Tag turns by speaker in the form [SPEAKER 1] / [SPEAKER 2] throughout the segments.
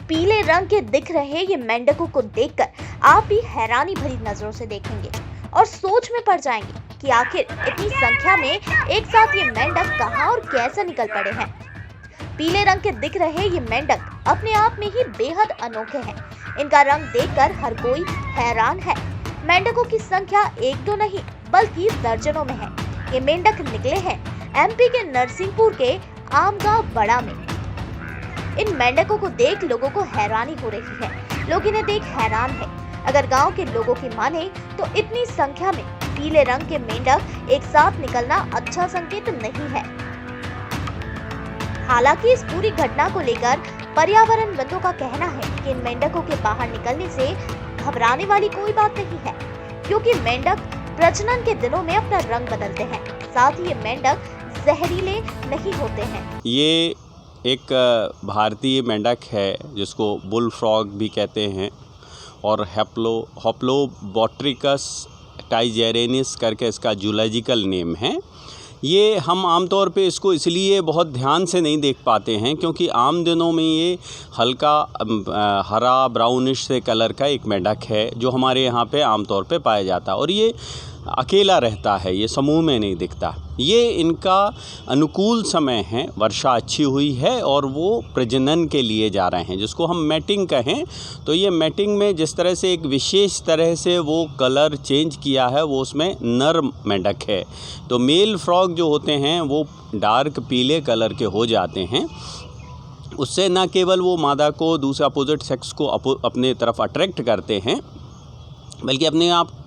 [SPEAKER 1] पीले रंग के दिख रहे ये मेंढकों को देखकर आप भी हैरानी भरी नजरों से देखेंगे और सोच में पड़ जाएंगे कि आखिर इतनी संख्या में एक साथ ये मेंढक कहां और कैसे निकल पड़े हैं। पीले रंग के दिख रहे ये मेंढक अपने आप में ही बेहद अनोखे हैं। इनका रंग देखकर हर कोई हैरान है। मेंढकों की संख्या एक दो नहीं बल्कि दर्जनों में है। ये मेंढक निकले हैं एमपी के नरसिंहपुर के आमगांव बड़ा में। इन मेंढकों को देख लोगों को हैरानी हो रही है। लोग इन्हें देख हैरान है। अगर गांव के लोगों की माने तो इतनी संख्या में पीले रंग के मेंढक एक साथ निकलना अच्छा संकेत नहीं है। हालांकि इस पूरी घटना को लेकर पर्यावरणविदों का कहना है कि इन मेंढकों के बाहर निकलने से घबराने वाली कोई बात नहीं है, क्योंकि मेंढक प्रजनन के दिनों में अपना रंग बदलते हैं। साथ ही ये मेंढक जहरीले नहीं होते हैं।
[SPEAKER 2] ये एक भारतीय मेंढक है जिसको बुल फ्रॉग भी कहते हैं और होप्लोबोट्रिकस टाइजेरेनिस करके इसका जूलॉजिकल नेम है। ये हम आमतौर पे इसको इसलिए बहुत ध्यान से नहीं देख पाते हैं क्योंकि आम दिनों में ये हल्का हरा ब्राउनिश से कलर का एक मेंढक है जो हमारे यहाँ पे आमतौर पे पाया जाता है और ये अकेला रहता है, ये समूह में नहीं दिखता। ये इनका अनुकूल समय है, वर्षा अच्छी हुई है और वो प्रजनन के लिए जा रहे हैं, जिसको हम मैटिंग कहें। तो ये मैटिंग में जिस तरह से एक विशेष तरह से वो कलर चेंज किया है, वो उसमें नर मेंढक है। तो मेल फ्रॉग जो होते हैं वो डार्क पीले कलर के हो जाते हैं। उससे न केवल वो मादा को दूसरे अपोजिट सेक्स को अपने तरफ अट्रैक्ट करते हैं बल्कि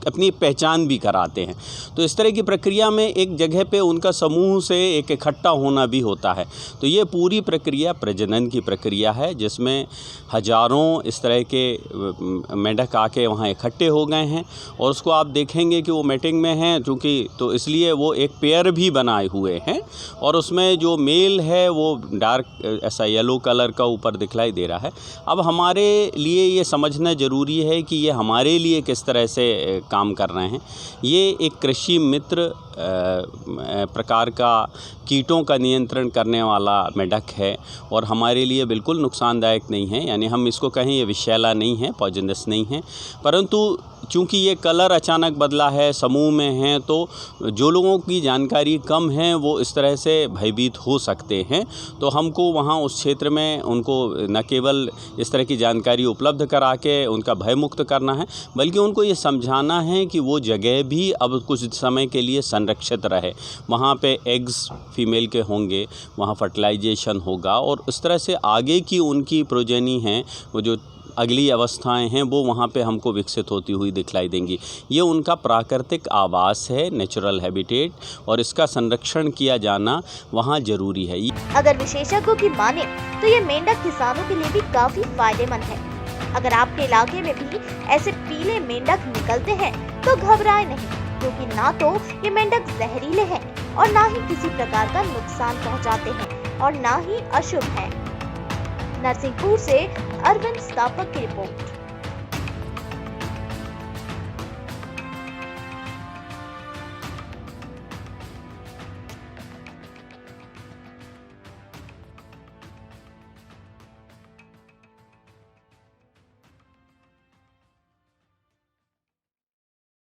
[SPEAKER 2] अपनी पहचान भी कराते हैं। तो इस तरह की प्रक्रिया में एक जगह पे उनका समूह से एक इकट्ठा होना भी होता है। तो ये पूरी प्रक्रिया प्रजनन की प्रक्रिया है जिसमें हजारों इस तरह के मेंढक आके वहाँ इकट्ठे हो गए हैं और उसको आप देखेंगे कि वो मैटिंग में हैं क्योंकि तो इसलिए वो एक पेयर भी बनाए हुए हैं और उसमें जो मेल है वो डार्क ऐसा येलो कलर का ऊपर दिखलाई दे रहा है। अब हमारे लिए ये समझना ज़रूरी है कि ये हमारे लिए किस तरह से काम कर रहे हैं। ये एक कृषि मित्र प्रकार का कीटों का नियंत्रण करने वाला मेंढक है और हमारे लिए बिल्कुल नुकसानदायक नहीं है। यानी हम इसको कहें ये विषैला नहीं है, पॉइजनस नहीं है, परंतु चूँकि ये कलर अचानक बदला है, समूह में हैं, तो जो लोगों की जानकारी कम है वो इस तरह से भयभीत हो सकते हैं। तो हमको वहाँ उस क्षेत्र में उनको न केवल इस तरह की जानकारी उपलब्ध करा के उनका भय मुक्त करना है बल्कि उनको ये समझाना है कि वो जगह भी अब कुछ समय के लिए संरक्षित रहे। वहाँ पे एग्स फीमेल के होंगे, वहाँ फर्टिलाइजेशन होगा और उस तरह से आगे की उनकी प्रोजेनी हैं, वो जो अगली अवस्थाएं हैं वो वहाँ पे हमको विकसित होती हुई दिखलाई देंगी। ये उनका प्राकृतिक आवास है, नेचुरल हैबिटेट, और इसका संरक्षण किया जाना वहाँ जरूरी है।
[SPEAKER 1] अगर विशेषज्ञों की माने तो ये मेंढक किसानों के लिए भी काफी फायदेमंद है। अगर आपके इलाके में भी ऐसे पीले मेंढक निकलते हैं तो घबराए नहीं, क्योंकि ना तो ये मेंढक जहरीले हैं और ना ही किसी प्रकार का नुकसान पहुँचाते हैं और ना ही अशुभ है। नरसिंहपुर से अरविंद स्थापक की रिपोर्ट।